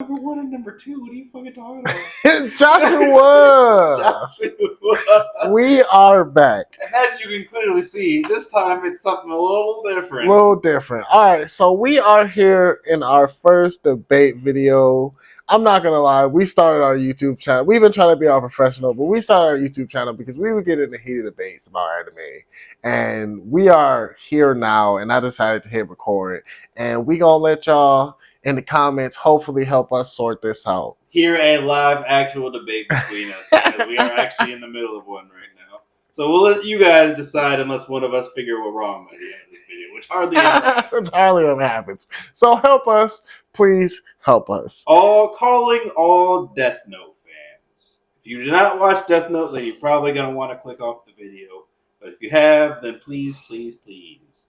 Number one and number two. What are you fucking talking about? Joshua, Joshua. we are back. And as you can clearly see, this time it's something a little A different. little different. All right, so we are here in our first debate video. I'm not gonna lie, we started our YouTube channel. We've been trying to be all professional, but we started our YouTube channel because we would get into heated debates about anime. And we are here now, and I decided to hit record. And we gonna let y'all in the comments hopefully help us sort this out. Hear a live actual debate between us because we are actually in the middle of one right now. So we'll let you guys decide unless one of us figure we're wrong by the end of this video, which hardly ever happens. Which hardly ever happens. So help us, please help us. Calling all Death Note fans. If you did not watch Death Note, then you're probably gonna want to click off the video. But if you have, then please, please, please.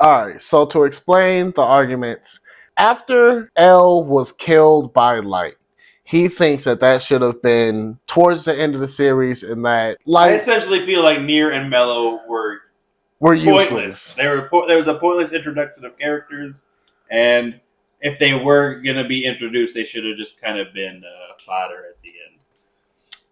All right, so to explain the arguments, after L was killed by Light, he thinks that should have been towards the end of the series, and that I Light essentially feel like Near and Mello were pointless. useless. There was a pointless introduction of characters, and if they were gonna be introduced, they should have just kind of been fodder at the end.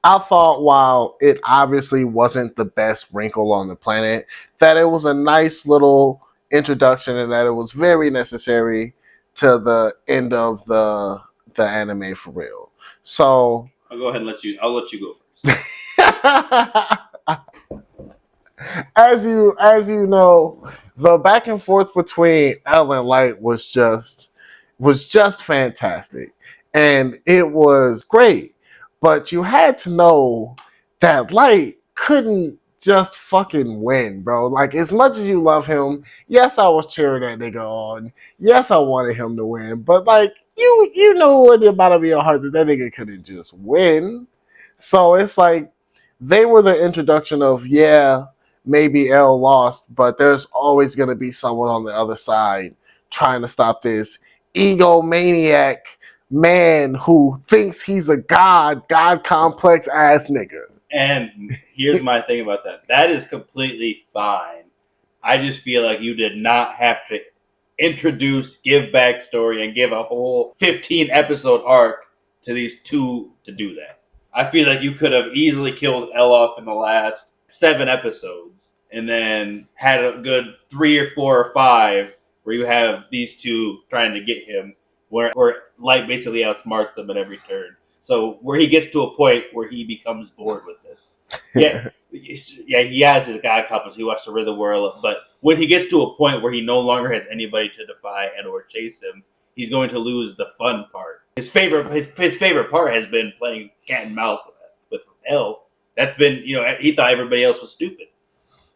I thought while it obviously wasn't the best wrinkle on the planet, that it was a nice little introduction and that it was very necessary to the end of the anime for real. So I'll go ahead and I'll let you go first. as you know, the back and forth between L and Light was just fantastic, and it was great. But you had to know that Light couldn't just fucking win, bro. Like, as much as you love him, yes, I was cheering that nigga on. Yes, I wanted him to win, but like you know in the bottom of your heart that nigga couldn't just win. So it's like they were the introduction of, yeah, maybe L lost, but there's always going to be someone on the other side trying to stop this egomaniac man who thinks he's a god complex ass nigga. And here's my thing about that. That is completely fine. I just feel like you did not have to introduce, give backstory, and give a whole 15 episode arc to these two to do that. I feel like you could have easily killed L off in the last 7 episodes and then had a good 3 or 4 or 5 where you have these two trying to get him, where Light basically outsmarts them at every turn. So where he gets to a point where he becomes bored with this. Yeah, he has his god complex. He wants to rid the world, but when he gets to a point where he no longer has anybody to defy and or chase him, he's going to lose the fun part. His favorite part has been playing cat and mouse with L. That's been, he thought everybody else was stupid.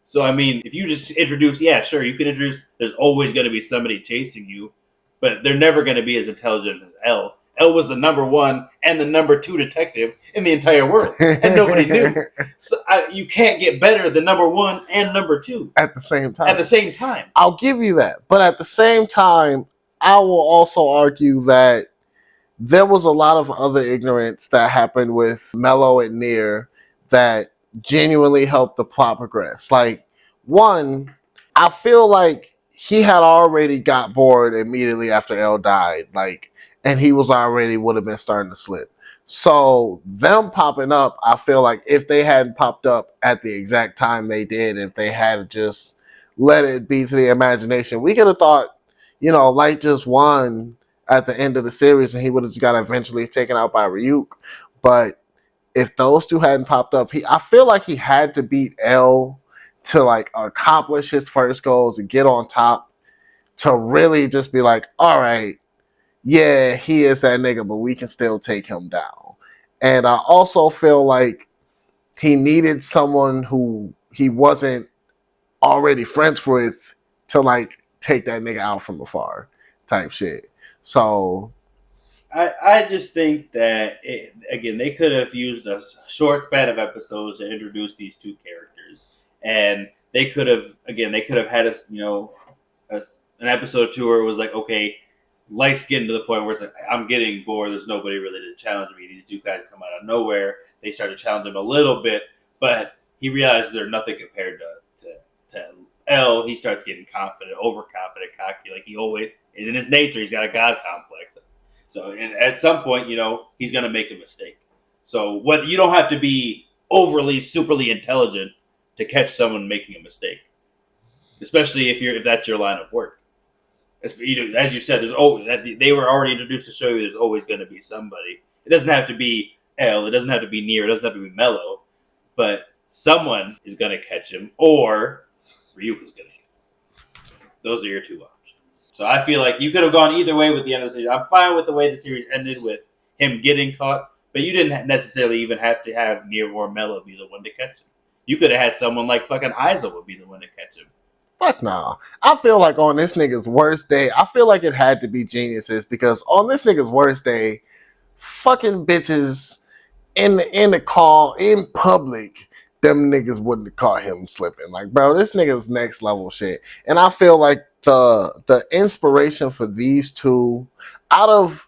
So I mean, if you just introduce, yeah, sure, you can introduce. There's always going to be somebody chasing you, but they're never going to be as intelligent as L. L was the number 1 and the number 2 detective in the entire world, and nobody knew. So you can't get better than number 1 and number 2 at the same time. At the same time, I'll give you that, but at the same time, I will also argue that there was a lot of other ignorance that happened with Mello and Near that genuinely helped the plot progress. Like, one, I feel like he had already got bored immediately after L died, like, and he was already would have been starting to slip. So them popping up, I feel like if they hadn't popped up at the exact time they did, if they had just let it be to the imagination, we could have thought, Light just won at the end of the series and he would have just got eventually taken out by Ryuk. But if those two hadn't popped up, I feel like he had to beat L to like accomplish his first goals and get on top to really just be like, all right, yeah, he is that nigga, but we can still take him down. And I also feel like he needed someone who he wasn't already friends with to like take that nigga out from afar type shit. So I just think that again they could have used a short span of episodes to introduce these two characters, and they could have had an episode 2 where it was like, okay, Light's getting to the point where it's like, I'm getting bored. There's nobody really to challenge me. These two guys come out of nowhere. They start to challenge him a little bit, but he realizes they're nothing compared to L. He starts getting confident, overconfident, cocky. Like he always is in his nature. He's got a god complex. So, and at some point, he's going to make a mistake. So, whether you don't have to be overly, superly intelligent to catch someone making a mistake, especially if that's your line of work. As you said, they were already introduced to show you there's always going to be somebody. It doesn't have to be L. It doesn't have to be Near. It doesn't have to be Mello, but someone is going to catch him, or Ryuk is going to. Those are your two options. So I feel like you could have gone either way with the end of the series. I'm fine with the way the series ended with him getting caught, but you didn't necessarily even have to have Near or Mello be the one to catch him. You could have had someone like fucking Aiza would be the one to catch him. Fuck no. I feel like on this nigga's worst day, I feel like it had to be Geniuses because on this nigga's worst day, fucking bitches in the call in public, them niggas wouldn't have caught him slipping. Like, bro, this nigga's next level shit. And I feel like the inspiration for these two out of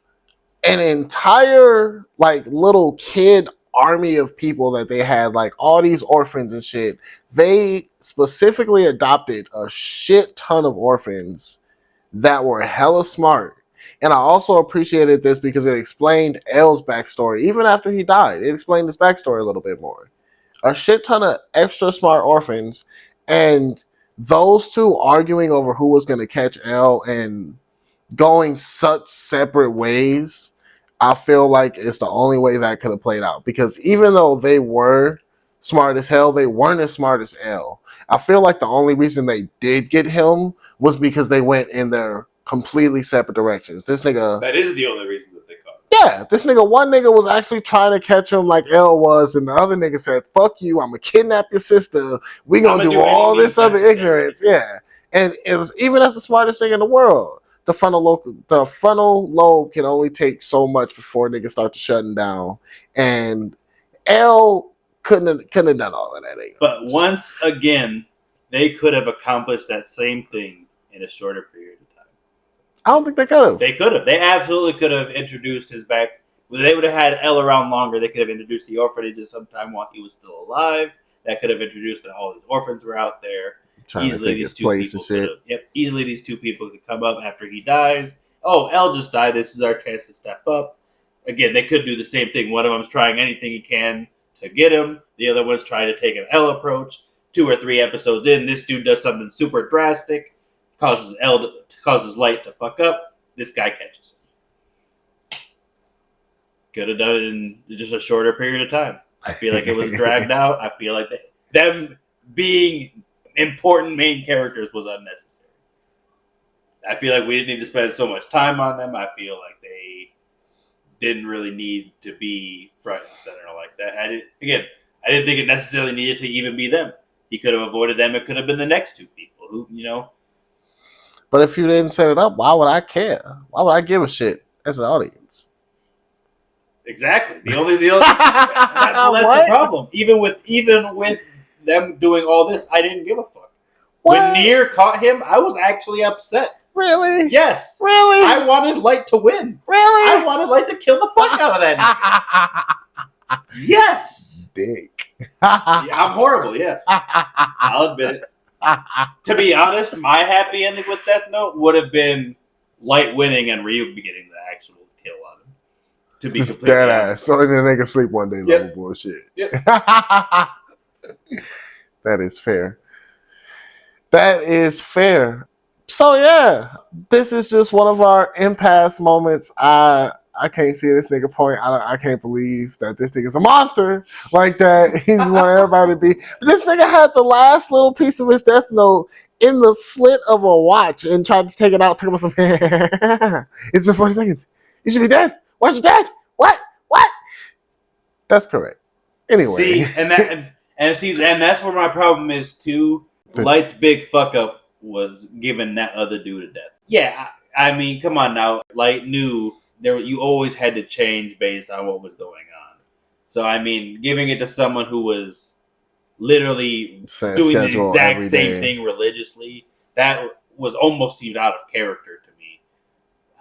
an entire like little kid army of people that they had, like all these orphans and shit, they specifically adopted a shit ton of orphans that were hella smart. And I also appreciated this because it explained L's backstory. Even after he died, it explained his backstory a little bit more. A shit ton of extra smart orphans, and those two arguing over who was going to catch L and going such separate ways, I feel like it's the only way that could have played out. Because even though they were smart as hell, they weren't as smart as L. I feel like the only reason they did get him was because they went in their completely separate directions. This nigga. That is the only reason that they caught him. Yeah, this nigga, one nigga was actually trying to catch him like L was, and the other nigga said, fuck you, I'm gonna kidnap your sister. We gonna do all this other ignorance. Yeah. And it was even as the smartest nigga in the world. The frontal lobe can only take so much before niggas start to shutting down. And L couldn't have done all of that. But once again, they could have accomplished that same thing in a shorter period of time. I don't think they could have. They could have. They absolutely could have introduced his back. They would have had L around longer. They could have introduced the orphanages sometime while he was still alive. That could have introduced that all these orphans were out there. Easily these two people could come up after he dies. Oh, L just died. This is our chance to step up. Again, they could do the same thing. One of them's trying anything he can to get him. The other one's trying to take an L approach. 2 or 3 episodes in, this dude does something super drastic, causes Light to fuck up. This guy catches him. Could have done it in just a shorter period of time. I feel like it was dragged out. I feel like them being important main characters was unnecessary. I feel like we didn't need to spend so much time on them. I feel like they didn't really need to be front and center like that. I didn't think it necessarily needed to even be them. He could have avoided them. It could have been the next 2 people who. But if you didn't set it up, why would I care? Why would I give a shit as an audience? Exactly. That's the problem. Even with them doing all this, I didn't give a fuck. What? When Near caught him, I was actually upset. Really? Yes. Really? I wanted Light to win. Really? I wanted Light to kill the fuck out of that nigga. Yes. Dick. Yeah, I'm horrible, yes. I'll admit it. To be honest, my happy ending with Death Note would have been Light winning and Ryuk getting the actual kill on him. To be completely dead ass. So then they can sleep one day level bullshit. Yep. That is fair. That is fair. So yeah, this is just one of our impasse moments. I can't see this nigga point. I can't believe that this nigga's a monster like that. He's want everybody to be. But this nigga had the last little piece of his Death Note in the slit of a watch and tried to take it out. Took him some. It's been 40 seconds. You should be dead. Why'd you dead? What? That's correct. Anyway. See, and that's where my problem is too. Light's big fuck up was giving that other dude a death. Yeah, I mean, come on now. Light knew you always had to change based on what was going on. So I mean, giving it to someone who was literally doing the exact same thing religiously, that was almost seemed out of character to me.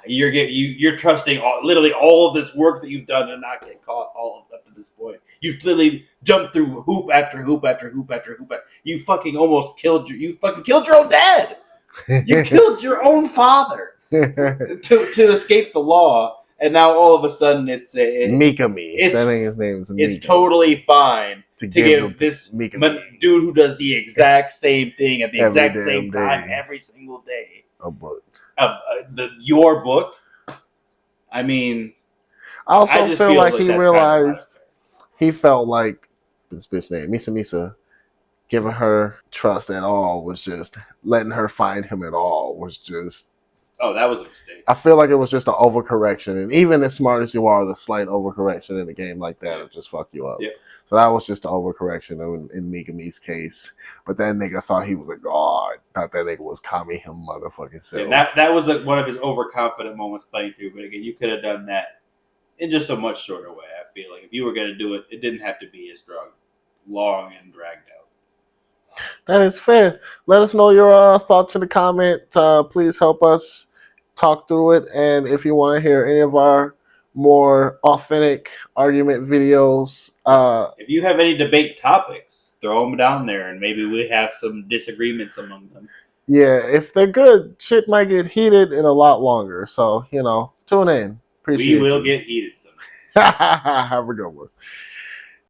You're trusting literally all of this work that you've done and not get caught all up to this point. You've literally jumped through hoop after hoop after hoop after hoop. You fucking almost killed your own dad. You killed your own father to escape the law. and now all of a sudden it's Mikami. That ain't his name is it's Mikami. totally fine to give this Mikami dude who does the exact same thing at the every exact same damn time day every single day a book. Your book. I mean, I also I just feel feel like like he that's kind of realized he felt like this bitch named Misa Misa giving her trust at all was just letting her find him at all was just. Oh, that was a mistake. I feel like it was just an overcorrection, and even as smart as you are, the slight overcorrection in a game like that will just fuck you up. Yep. So that was just an overcorrection in Megami's case. But that nigga thought he was a god. Thought that nigga was Kami him motherfucking self. Yeah, that was one of his overconfident moments playing through. But again, you could have done that in just a much shorter way. I feel like if you were going to do it, it didn't have to be as long and dragged out. That is fair. Let us know your thoughts in the comment. Please help us talk through it. And if you want to hear any of our more authentic argument videos, if you have any debate topics, throw them down there, and maybe we have some disagreements among them. Yeah, if they're good, shit might get heated in a lot longer. So, tune in. Appreciate we will you. get heated someday. Have a good one.